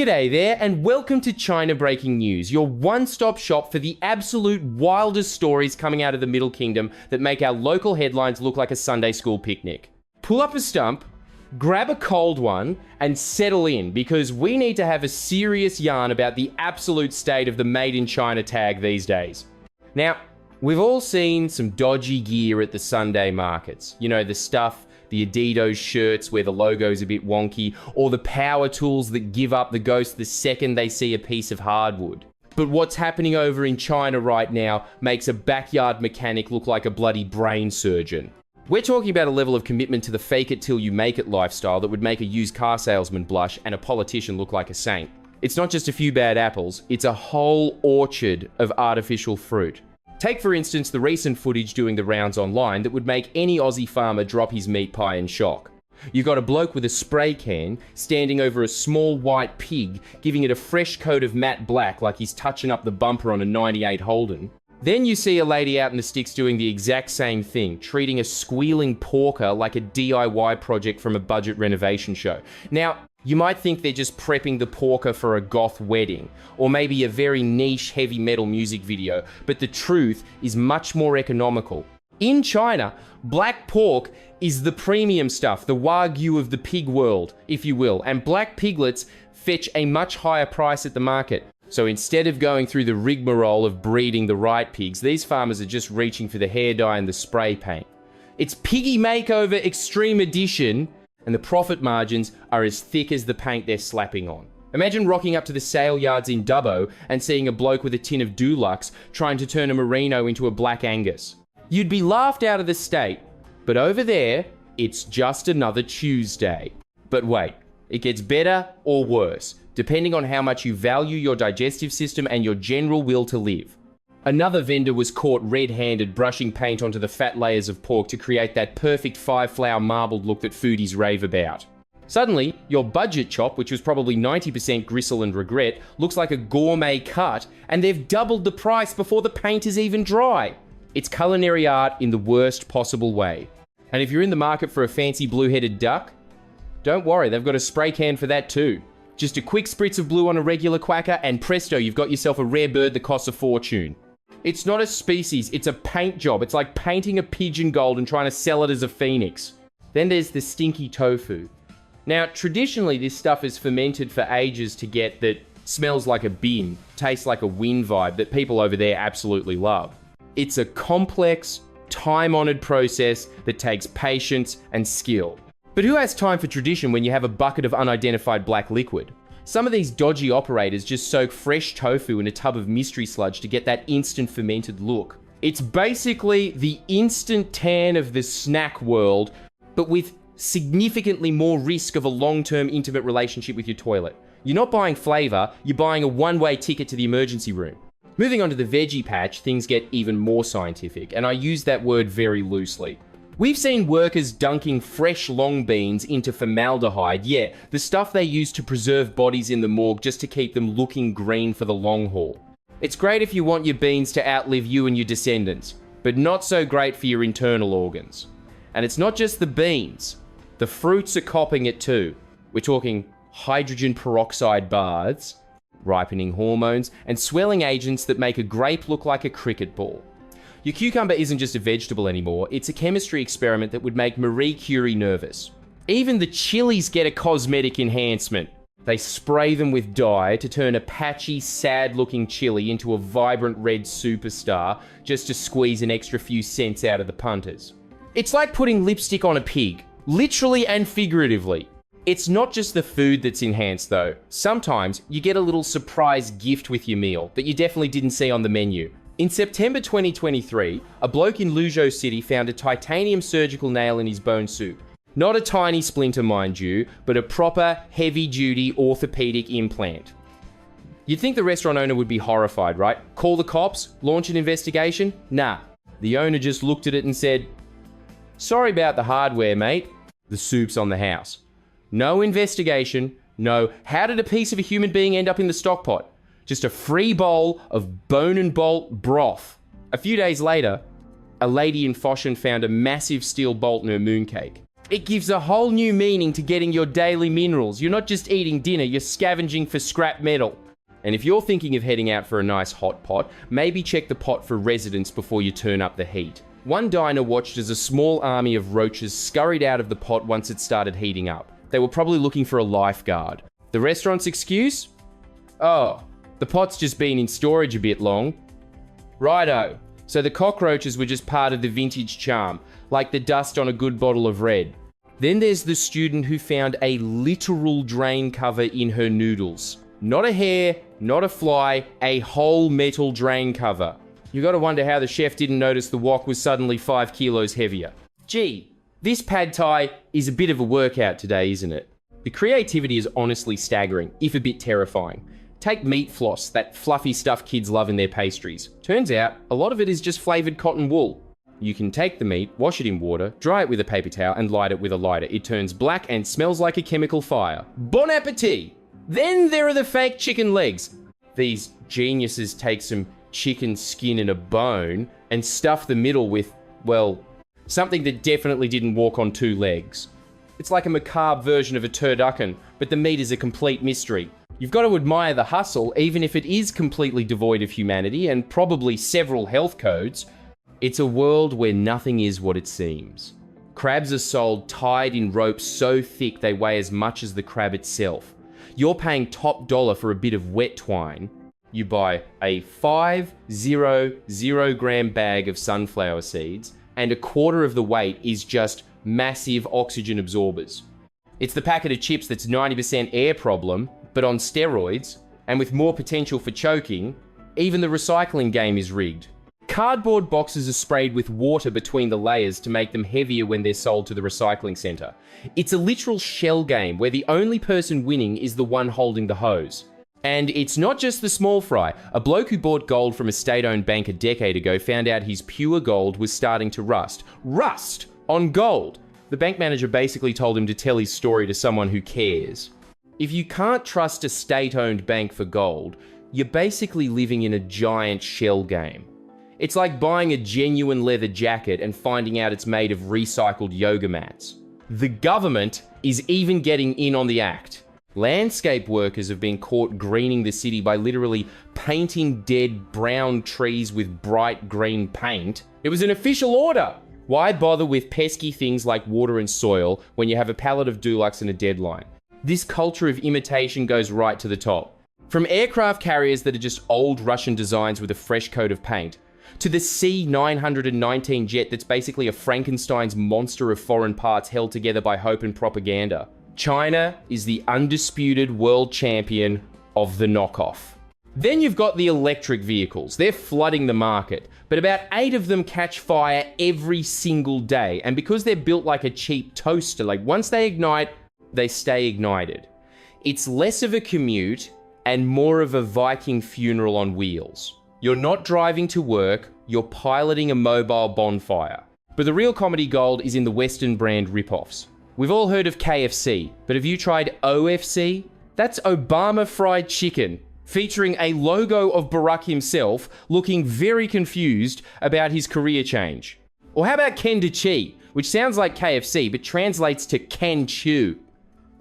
G'day there, and welcome to China Breaking News, your one-stop shop for the absolute wildest stories coming out of the Middle Kingdom that make our local headlines look like a Sunday school picnic. Pull up a stump, grab a cold one, and settle in, because we need to have a serious yarn about the absolute state of the Made in China tag these days. Now, we've all seen some dodgy gear at the Sunday markets. You know, the stuff, the Adidas shirts where the logo's a bit wonky, or the power tools that give up the ghost the second they see a piece of hardwood. But what's happening over in China right now makes a backyard mechanic look like a bloody brain surgeon. We're talking about a level of commitment to the fake it till you make it lifestyle that would make a used car salesman blush and a politician look like a saint. It's not just a few bad apples, it's a whole orchard of artificial fruit. Take, for instance, the recent footage doing the rounds online that would make any Aussie farmer drop his meat pie in shock. You've got a bloke with a spray can standing over a small white pig, giving it a fresh coat of matte black like he's touching up the bumper on a 98 Holden. Then you see a lady out in the sticks doing the exact same thing, treating a squealing porker like a DIY project from a budget renovation show. Now, you might think they're just prepping the porker for a goth wedding, or maybe a very niche heavy metal music video, but the truth is much more economical. In China, black pork is the premium stuff, the wagyu of the pig world, if you will, and black piglets fetch a much higher price at the market. So instead of going through the rigmarole of breeding the right pigs, these farmers are just reaching for the hair dye and the spray paint. It's Piggy Makeover Extreme Edition, and the profit margins are as thick as the paint they're slapping on. Imagine rocking up to the sale yards in Dubbo and seeing a bloke with a tin of Dulux trying to turn a Merino into a Black Angus. You'd be laughed out of the state, but over there, it's just another Tuesday. But wait, it gets better or worse, depending on how much you value your digestive system and your general will to live. Another vendor was caught red-handed brushing paint onto the fat layers of pork to create that perfect five-flower marbled look that foodies rave about. Suddenly, your budget chop, which was probably 90% gristle and regret, looks like a gourmet cut, and they've doubled the price before the paint is even dry. It's culinary art in the worst possible way. And if you're in the market for a fancy blue-headed duck, don't worry, they've got a spray can for that too. Just a quick spritz of blue on a regular quacker, and presto, you've got yourself a rare bird that costs a fortune. It's not a species, it's a paint job. It's like painting a pigeon gold and trying to sell it as a phoenix. Then there's the stinky tofu. Now, traditionally, this stuff is fermented for ages to get that smells like a bin, tastes like a wind vibe that people over there absolutely love. It's a complex, time-honored process that takes patience and skill. But who has time for tradition when you have a bucket of unidentified black liquid? Some of these dodgy operators just soak fresh tofu in a tub of mystery sludge to get that instant fermented look. It's basically the instant tan of the snack world, but with significantly more risk of a long-term intimate relationship with your toilet. You're not buying flavor, you're buying a one-way ticket to the emergency room. Moving on to the veggie patch, things get even more scientific, and I use that word very loosely. We've seen workers dunking fresh long beans into formaldehyde, yeah, the stuff they use to preserve bodies in the morgue just to keep them looking green for the long haul. It's great if you want your beans to outlive you and your descendants, but not so great for your internal organs. And it's not just the beans. The fruits are copping it too. We're talking hydrogen peroxide baths, ripening hormones, and swelling agents that make a grape look like a cricket ball. Your cucumber isn't just a vegetable anymore, it's a chemistry experiment that would make Marie Curie nervous. Even the chilies get a cosmetic enhancement. They spray them with dye to turn a patchy, sad-looking chili into a vibrant red superstar just to squeeze an extra few cents out of the punters. It's like putting lipstick on a pig, literally and figuratively. It's not just the food that's enhanced though. Sometimes you get a little surprise gift with your meal that you definitely didn't see on the menu. In September 2023, a bloke in Luzhou City found a titanium surgical nail in his bone soup. Not a tiny splinter, mind you, but a proper, heavy-duty orthopedic implant. You'd think the restaurant owner would be horrified, right? Call the cops? Launch an investigation? Nah. The owner just looked at it and said, "Sorry about the hardware, mate. The soup's on the house." No investigation, no how did a piece of a human being end up in the stock pot? Just a free bowl of bone and bolt broth. A few days later, a lady in Foshan found a massive steel bolt in her mooncake. It gives a whole new meaning to getting your daily minerals. You're not just eating dinner, you're scavenging for scrap metal. And if you're thinking of heading out for a nice hot pot, maybe check the pot for residents before you turn up the heat. One diner watched as a small army of roaches scurried out of the pot once it started heating up. They were probably looking for a lifeguard. The restaurant's excuse? Oh, the pot's just been in storage a bit long. Righto. So the cockroaches were just part of the vintage charm, like the dust on a good bottle of red. Then there's the student who found a literal drain cover in her noodles. Not a hair, not a fly, a whole metal drain cover. You gotta wonder how the chef didn't notice the wok was suddenly 5 kilos heavier. Gee, this pad thai is a bit of a workout today, isn't it? The creativity is honestly staggering, if a bit terrifying. Take meat floss, that fluffy stuff kids love in their pastries. Turns out, a lot of it is just flavoured cotton wool. You can take the meat, wash it in water, dry it with a paper towel, and light it with a lighter. It turns black and smells like a chemical fire. Bon appetit! Then there are the fake chicken legs. These geniuses take some chicken skin and a bone and stuff the middle with, well, something that definitely didn't walk on 2 legs. It's like a macabre version of a turducken, but the meat is a complete mystery. You've got to admire the hustle, even if it is completely devoid of humanity and probably several health codes. It's a world where nothing is what it seems. Crabs are sold tied in ropes so thick they weigh as much as the crab itself. You're paying top dollar for a bit of wet twine. You buy a 500 gram bag of sunflower seeds, and a quarter of the weight is just massive oxygen absorbers. It's the packet of chips that's 90% air problem, but on steroids, and with more potential for choking. Even the recycling game is rigged. Cardboard boxes are sprayed with water between the layers to make them heavier when they're sold to the recycling centre. It's a literal shell game where the only person winning is the one holding the hose. And it's not just the small fry. A bloke who bought gold from a state-owned bank a decade ago found out his pure gold was starting to rust. Rust on gold! The bank manager basically told him to tell his story to someone who cares. If you can't trust a state-owned bank for gold, you're basically living in a giant shell game. It's like buying a genuine leather jacket and finding out it's made of recycled yoga mats. The government is even getting in on the act. Landscape workers have been caught greening the city by literally painting dead brown trees with bright green paint. It was an official order. Why bother with pesky things like water and soil when you have a pallet of Dulux and a deadline? This culture of imitation goes right to the top. From aircraft carriers that are just old Russian designs with a fresh coat of paint, to the C-919 jet that's basically a Frankenstein's monster of foreign parts held together by hope and propaganda. China is the undisputed world champion of the knockoff. Then you've got the electric vehicles. They're flooding the market, but about 8 of them catch fire every single day. And because they're built like a cheap toaster, like once they ignite, they stay ignited. It's less of a commute and more of a Viking funeral on wheels. You're not driving to work, you're piloting a mobile bonfire. But the real comedy gold is in the Western brand ripoffs. We've all heard of KFC, but have you tried OFC? That's Obama fried chicken, featuring a logo of Barack himself looking very confused about his career change. Or how about Kendachi, which sounds like KFC but translates to Can Chew?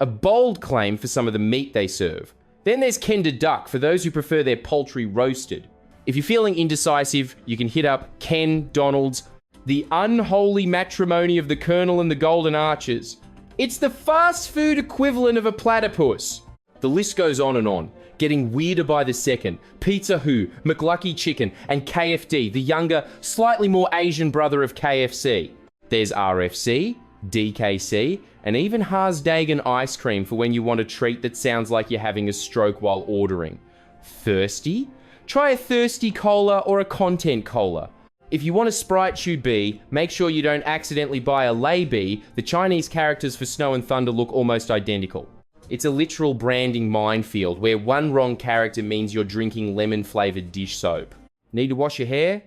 A bold claim for some of the meat they serve. Then there's Kenda Duck for those who prefer their poultry roasted. If you're feeling indecisive, you can hit up Ken Donald's, the unholy matrimony of the Colonel and the Golden Arches. It's the fast food equivalent of a platypus. The list goes on, getting weirder by the second. Pizza Hut, McLucky Chicken, and KFD, the younger, slightly more Asian brother of KFC. There's RFC, DKC, and even Harsdagen ice cream for when you want a treat that sounds like you're having a stroke while ordering. Thirsty? Try a Thirsty Cola or a Content Cola. If you want a Sprite Chew Bee, make sure you don't accidentally buy a Lay Bee. The Chinese characters for Snow and Thunder look almost identical. It's a literal branding minefield where one wrong character means you're drinking lemon-flavoured dish soap. Need to wash your hair?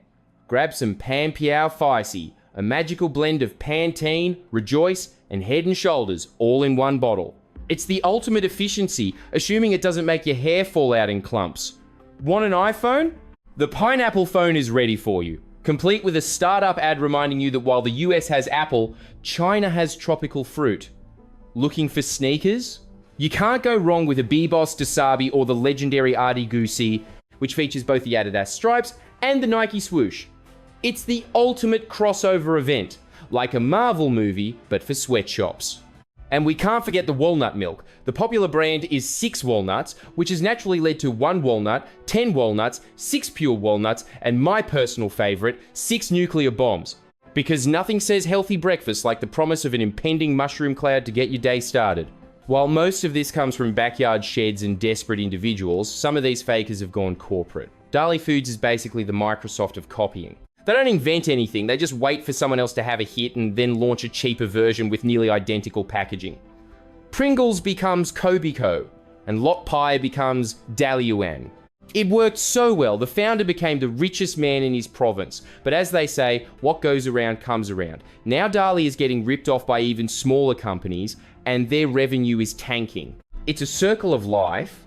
Grab some Pan Piao Feisty, a magical blend of Pantene, Rejoice, and Head & Shoulders all in one bottle. It's the ultimate efficiency, assuming it doesn't make your hair fall out in clumps. Want an iPhone? The pineapple phone is ready for you. complete with a startup ad reminding you that while the US has Apple, China has tropical fruit. Looking for sneakers? You can't go wrong with a Beboss Dasabi or the legendary Adi Gucci, which features both the Adidas stripes and the Nike swoosh. It's the ultimate crossover event, like a Marvel movie, but for sweatshops. And we can't forget the walnut milk. The popular brand is 6 walnuts, which has naturally led to 1 walnut, 10 walnuts, 6 pure walnuts, and my personal favorite, 6 nuclear bombs. Because nothing says healthy breakfast like the promise of an impending mushroom cloud to get your day started. While most of this comes from backyard sheds and desperate individuals, some of these fakers have gone corporate. Dali Foods is basically the Microsoft of copying. They don't invent anything, they just wait for someone else to have a hit and then launch a cheaper version with nearly identical packaging. Pringles becomes Kobiko, and Lot Pie becomes Dalian. It worked so well, the founder became the richest man in his province. But as they say, what goes around comes around. Now Dali is getting ripped off by even smaller companies, and their revenue is tanking. It's a circle of life,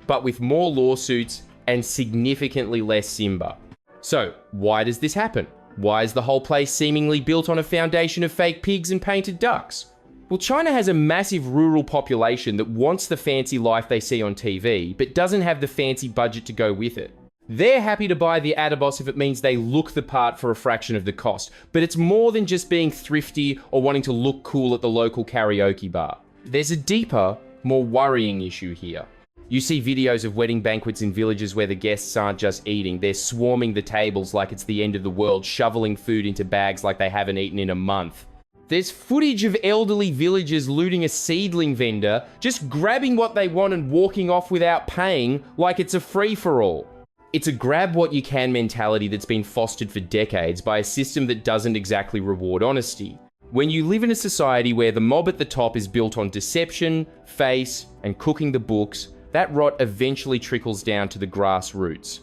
but with more lawsuits and significantly less Simba. So, why does this happen? Why is the whole place seemingly built on a foundation of fake pigs and painted ducks? Well, China has a massive rural population that wants the fancy life they see on TV, but doesn't have the fancy budget to go with it. They're happy to buy the Adibos if it means they look the part for a fraction of the cost, but it's more than just being thrifty or wanting to look cool at the local karaoke bar. There's a deeper, more worrying issue here. You see videos of wedding banquets in villages where the guests aren't just eating, they're swarming the tables like it's the end of the world, shoveling food into bags like they haven't eaten in a month. There's footage of elderly villagers looting a seedling vendor, just grabbing what they want and walking off without paying like it's a free-for-all. It's a grab-what-you-can mentality that's been fostered for decades by a system that doesn't exactly reward honesty. When you live in a society where the mob at the top is built on deception, face, and cooking the books, that rot eventually trickles down to the grassroots.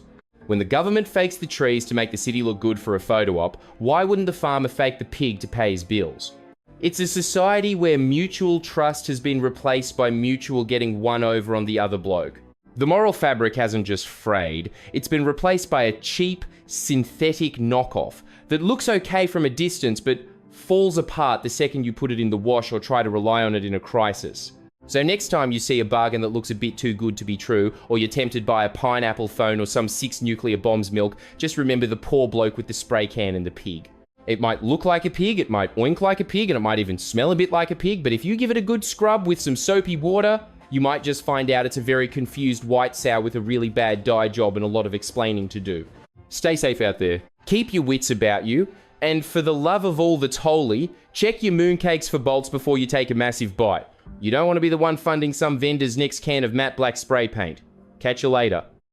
When the government fakes the trees to make the city look good for a photo op, why wouldn't the farmer fake the pig to pay his bills? It's a society where mutual trust has been replaced by mutual getting one over on the other bloke. The moral fabric hasn't just frayed, it's been replaced by a cheap, synthetic knockoff that looks okay from a distance but falls apart the second you put it in the wash or try to rely on it in a crisis. So next time you see a bargain that looks a bit too good to be true, or you're tempted by a pineapple phone or some 6 nuclear bombs milk, just remember the poor bloke with the spray can and the pig. It might look like a pig, it might oink like a pig, and it might even smell a bit like a pig, but if you give it a good scrub with some soapy water, you might just find out it's a very confused white sow with a really bad dye job and a lot of explaining to do. Stay safe out there. Keep your wits about you, and for the love of all that's holy, check your mooncakes for bolts before you take a massive bite. You don't want to be the one funding some vendor's next can of matte black spray paint. Catch you later.